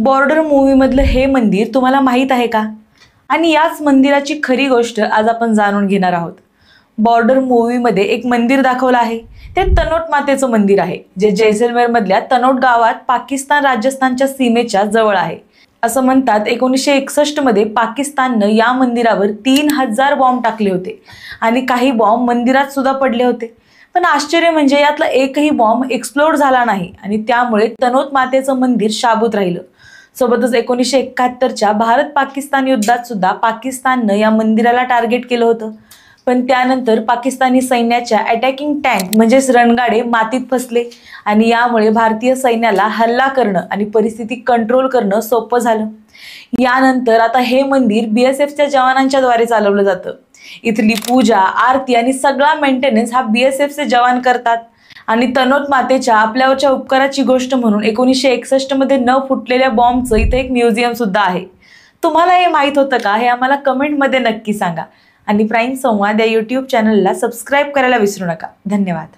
Border मूव्हीमधलं हे मंदिर तुम्हाला माहीत आहे का? आणि याच मंदिराची खरी गोष्ट आज आपण जाणून घेणार आहोत. बॉर्डर मूव्हीमध्ये एक मंदिर दाखवलं आहे. ते तनोट मातेचं मंदिर आहे, जे जैसलमेरमधल्या तनोट गावात पाकिस्तान राजस्थानच्या सीमेच्या जवळ आहे. असं म्हणतात 1961 मध्ये पाकिस्ताननं या मंदिरावर 3000 बॉम्ब टाकले होते आणि काही बॉम्ब मंदिरात सुद्धा पडले होते. पण आश्चर्य म्हणजे यातला एकही बॉम्ब एक्सप्लोड झाला नाही आणि त्यामुळे तनोट मातेचं मंदिर शाबूत राहिलं. सोबतच 1971च्या भारत पाकिस्तान युद्धात सुद्धा पाकिस्ताननं या मंदिराला टार्गेट केलं होतं. पण त्यानंतर पाकिस्तानी सैन्याच्या अटॅकिंग टँक म्हणजेच रणगाडे मातीत फसले आणि यामुळे भारतीय सैन्याला हल्ला करणं आणि परिस्थिती कंट्रोल करणं सोपं झालं. यानंतर आता हे मंदिर BSFच्या जवानांच्या द्वारे चालवलं जातं. इथली पूजा, आरती आणि सगळा मेंटेनन्स हा BSFचे जवान करतात. आणि तनोट मातेच्या आपल्यावरच्या उपकाराची गोष्ट म्हणून 1961 मध्ये न फुटलेल्या बॉम्बचं इथे एक म्युझियम सुद्धा आहे. तुम्हाला हे माहित होतं का? हे आम्हाला कमेंटमध्ये नक्की सांगा. आणि प्राईम संवाद या YouTube चॅनलला सबस्क्राईब करायला विसरू नका. धन्यवाद.